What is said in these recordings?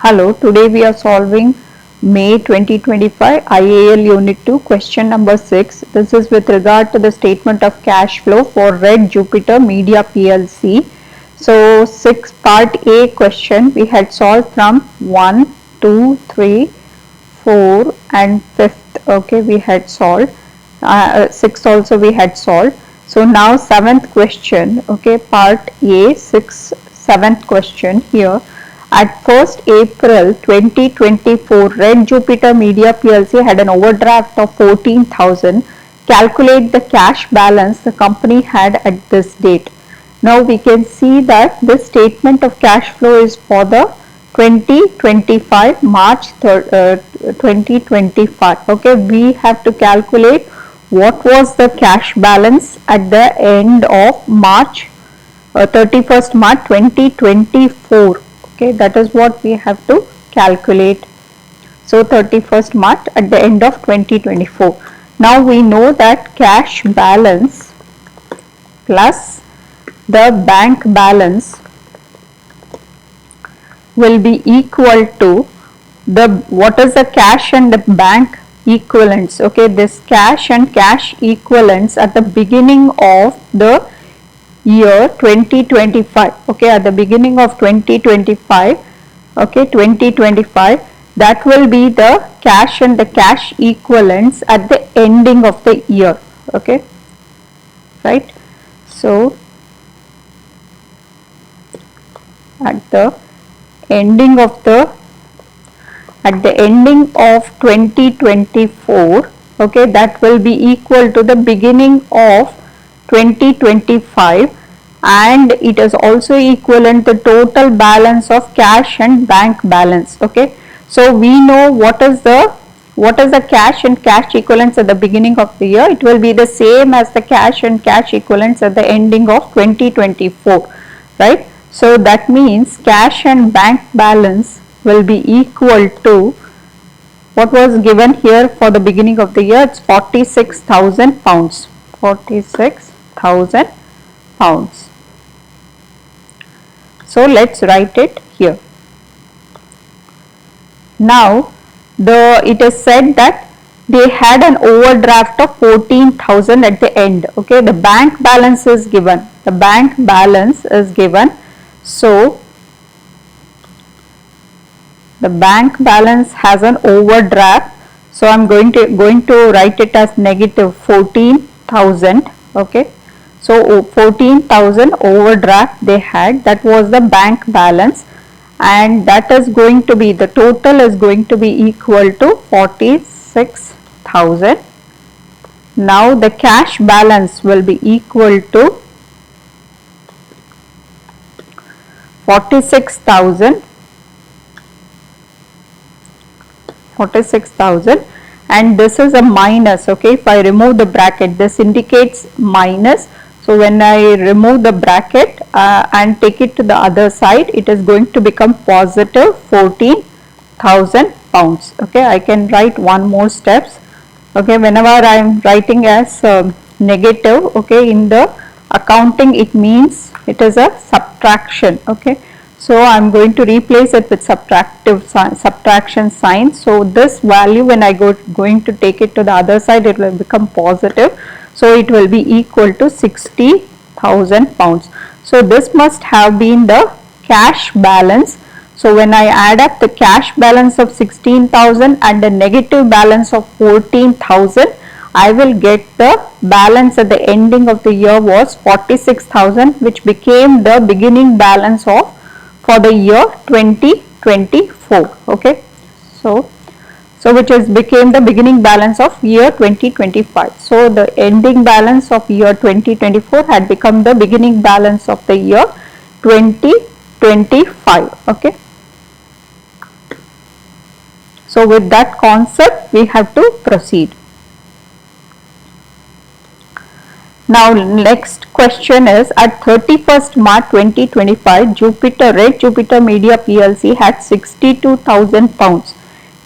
Hello, today we are solving May 2025 IAL Unit 2 question number 6. This is with regard to the statement of cash flow for Red Jupiter Media PLC. So, part A question we had solved from 1, 2, 3, 4 and 5th. Okay, we had solved. 6th also we had solved. So, now 7th question. Okay, part A, 7th question here. At 1st April 2024, Red Jupiter Media PLC had an overdraft of 14,000. Calculate the cash balance the company had at this date. Now we can see that this statement of cash flow is for the 2025 March 2025. Okay, we have to calculate what was the cash balance at the end of March 31st March 2024. Okay, that is what we have to calculate. So 31st March at the end of 2024. Now we know that cash balance plus the bank balance will be equal to what is the cash and the bank equivalents. Okay, this cash and cash equivalents at the beginning of the year 2025. Okay, at the beginning of 2025, okay, 2025, that will be the cash and the cash equivalents at the ending of the year. Okay, right? So at the ending of 2024, okay, that will be equal to the beginning of 2025, and it is also equivalent to total balance of cash and bank balance. Okay, so we know what is the cash and cash equivalents at the beginning of the year. It will be the same as the cash and cash equivalents at the ending of 2024, right? So that means cash and bank balance will be equal to what was given here for the beginning of the year. It's 46,000 pounds. 46,000 pounds. So let's write it here. Now it is said that they had an overdraft of 14,000 at the end. Okay, the bank balance is given. The bank balance is given. So the bank balance has an overdraft. So I'm going to write it as negative 14,000. Okay, so 14,000 overdraft they had. That was the bank balance, and that is going to be, the total is going to be equal to 46,000. Now the cash balance will be equal to 46,000, and this is a minus. Okay, if I remove the bracket, this indicates minus. So when I remove the bracket and take it to the other side, it is going to become positive 14,000 pounds. Okay, I can write one more steps. Okay, whenever I am writing as negative, okay, in the accounting it means it is a subtraction. Okay, so I am going to replace it with subtraction sign. So this value, when I going to take it to the other side, it will become positive. So it will be equal to 60,000 pounds. So this must have been the cash balance. So when I add up the cash balance of 16,000 and the negative balance of 14,000, I will get the balance at the ending of the year was 46,000, which became the beginning balance for the year 2024. Okay, so which became the beginning balance of year 2025. So the ending balance of year 2024 had become the beginning balance of the year 2025. Okay, so with that concept we have to proceed. Now next question is, at 31st March 2025, Red Jupiter Media PLC had 62,000 pounds.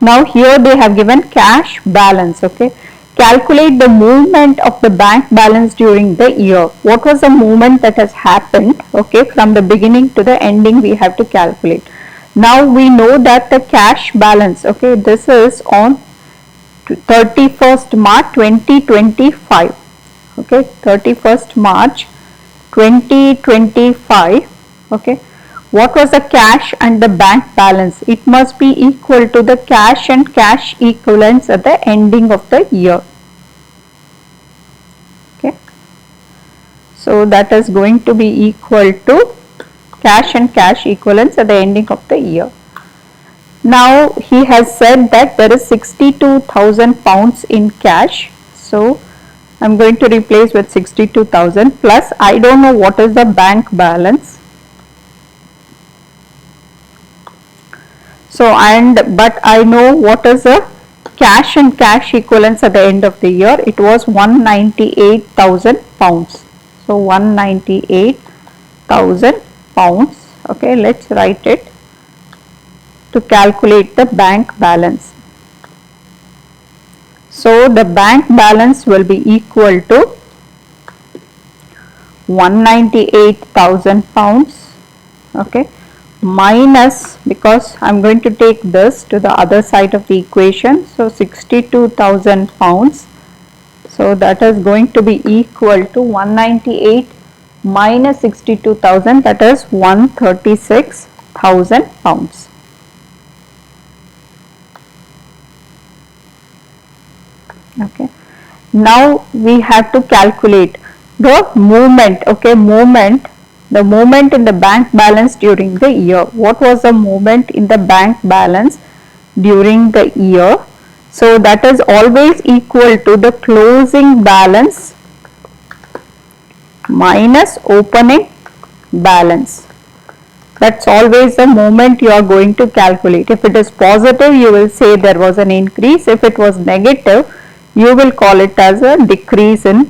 Now here they have given cash balance. Okay, calculate the movement of the bank balance during the year. What was the movement that has happened? Okay, from the beginning to the ending we have to calculate. Now we know that the cash balance, okay, this is on 31st March 2025, okay, 31st March 2025, okay. What was the cash and the bank balance? It must be equal to the cash and cash equivalents at the ending of the year. Okay. So that is going to be equal to cash and cash equivalents at the ending of the year. Now he has said that there is 62,000 pounds in cash. So I am going to replace with 62,000 plus I don't know what is the bank balance. So but I know what is the cash and cash equivalents at the end of the year. It was 198,000 pounds. So 198,000 pounds. Okay, let's write it to calculate the bank balance. So the bank balance will be equal to 198,000 pounds, okay, minus, because I am going to take this to the other side of the equation, so 62,000 pounds. So that is going to be equal to 198 minus 62,000, that is 136,000 pounds. Okay. Now we have to calculate the movement, okay, the movement in the bank balance during the year. What was the movement in the bank balance during the year? So that is always equal to the closing balance minus opening balance. That's always the movement you are going to calculate. If it is positive, you will say there was an increase. If it was negative, you will call it as a decrease in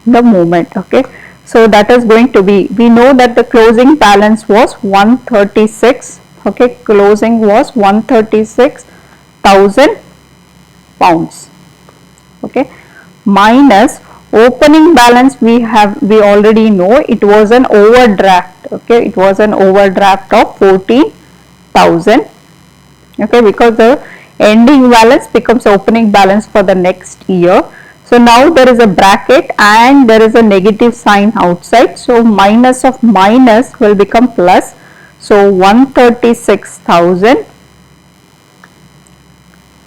the movement. Okay. So that is going to be, we know that the closing balance was 136. Okay. Closing was 136,000 pounds. Okay. Minus opening balance, we already know it was an overdraft. Okay. It was an overdraft of 14,000. Okay. Because the ending balance becomes opening balance for the next year. So now there is a bracket and there is a negative sign outside. So minus of minus will become plus. So 136,000.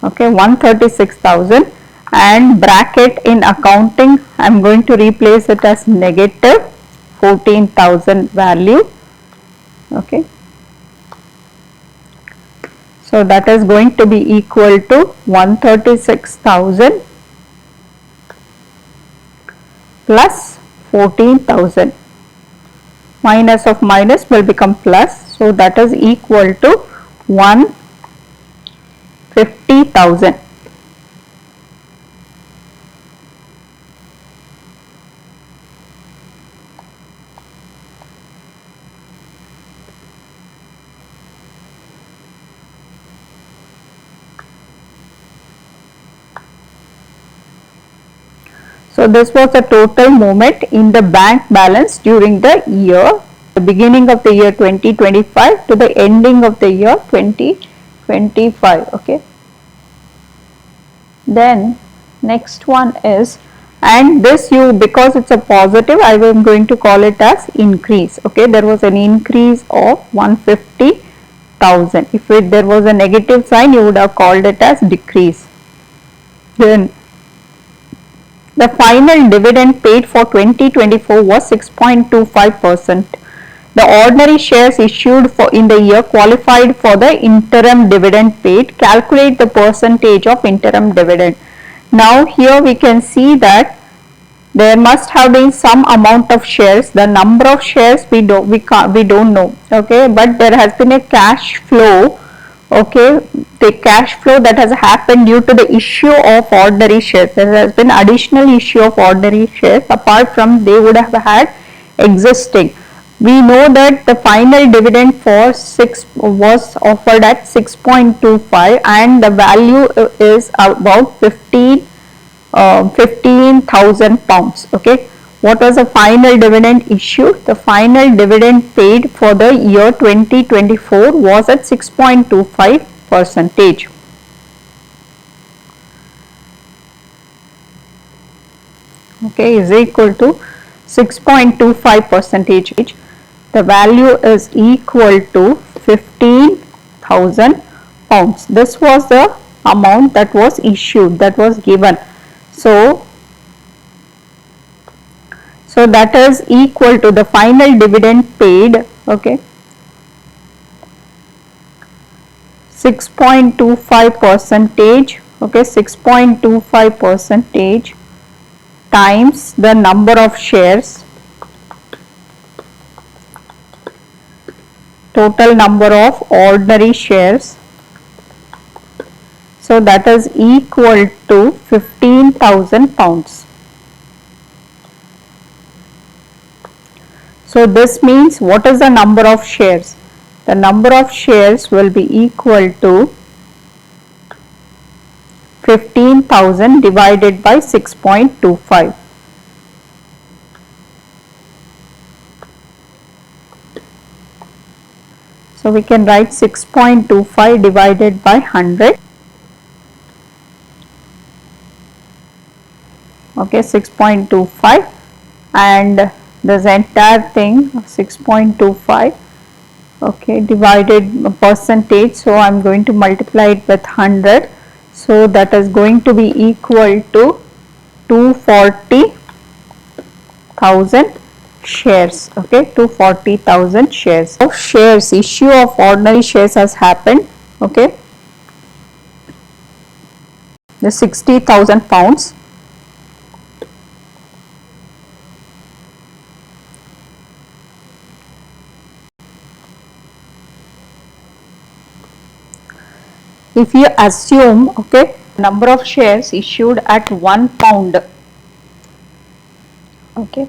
Okay, 136,000, and bracket in accounting I am going to replace it as negative 14,000 value. Okay. So that is going to be equal to 136,000 plus 14,000. Minus of minus will become plus. So that is equal to 150,000. So this was the total movement in the bank balance during the year, the beginning of the year 2025 to the ending of the year 2025. Okay. Then next one is, and this because it's a positive, I am going to call it as increase. Okay. There was an increase of 150,000. If there was a negative sign, you would have called it as decrease. Then the final dividend paid for 2024 was 6.25%. The ordinary shares issued in the year qualified for the interim dividend paid. Calculate the percentage of interim dividend. Now here we can see that there must have been some amount of shares. The number of shares we don't know. Okay, but there has been a cash flow. Okay, the cash flow that has happened due to the issue of ordinary shares. There has been additional issue of ordinary shares apart from they would have had existing. We know that the final dividend for 6 was offered at 6.25 and the value is about 15,000 pounds. Okay, What was the final dividend issued? The final dividend paid for the year 2024 was at 6.25%. Okay, is equal to 6.25 percentage. The value is equal to 15,000 pounds. This was the amount that was issued, that was given. So that is equal to the final dividend paid, okay, 6.25 percentage, okay, 6.25 percentage times the number of shares, total number of ordinary shares. So that is equal to 15,000 pounds. So this means what is the number of shares? The number of shares will be equal to 15,000 divided by 6.25. So we can write 6.25 divided by 100. Okay, 6.25, and this entire thing 6.25, okay, divided percentage. So I am going to multiply it with 100. So that is going to be equal to 240,000 shares. Okay, 240,000 shares. Of shares, issue of ordinary shares has happened. Okay, the 60,000 pounds. If you assume, okay, number of shares issued at £1, okay,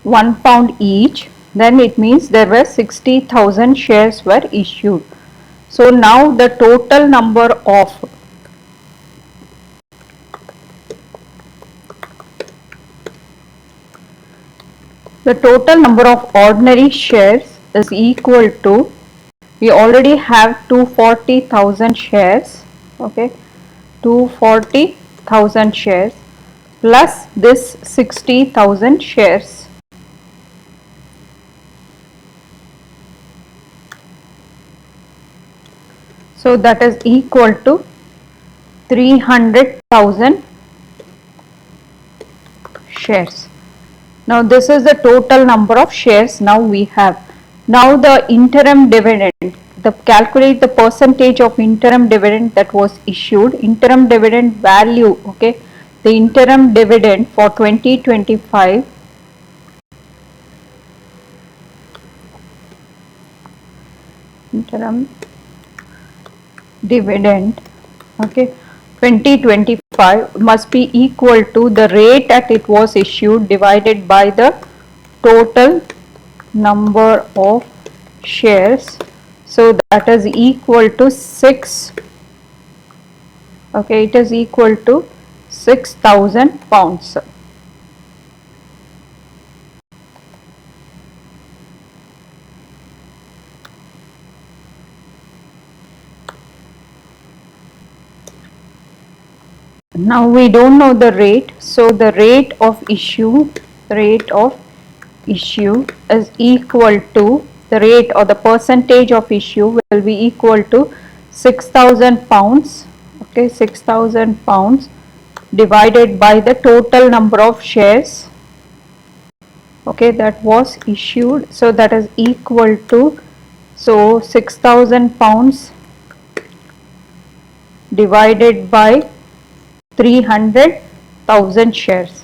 £1 each, then it means there were 60,000 shares were issued. So now the total number of ordinary shares is equal to, we already have 240,000 shares, okay, 240,000 shares plus this 60,000 shares. So that is equal to 300,000 shares. Now this is the total number of shares now we have. Now the interim dividend, calculate the percentage of interim dividend that was issued, interim dividend value, okay, the interim dividend for 2025, interim dividend, okay, 2025 must be equal to the rate at it was issued divided by the total number of shares. So that is equal to 6, okay, it is equal to 6,000 pounds. Now we don't know the rate, so the rate of issue is equal to, the rate or the percentage of issue will be equal to 6,000 pounds, okay, 6,000 pounds divided by the total number of shares, okay, that was issued. So that is equal to, so 6,000 pounds divided by 300,000 shares.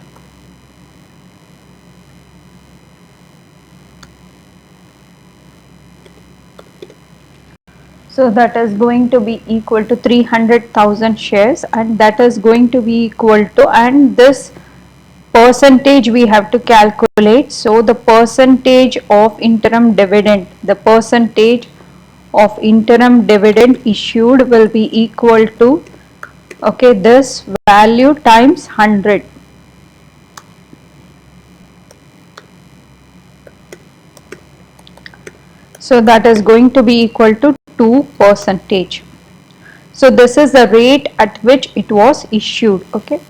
So that is going to be equal to 300,000 shares, and that is going to be equal to, and this percentage we have to calculate. So the percentage of interim dividend, issued will be equal to, okay, this value times 100. So that is going to be equal to 2%. So this is the rate at which it was issued. Okay.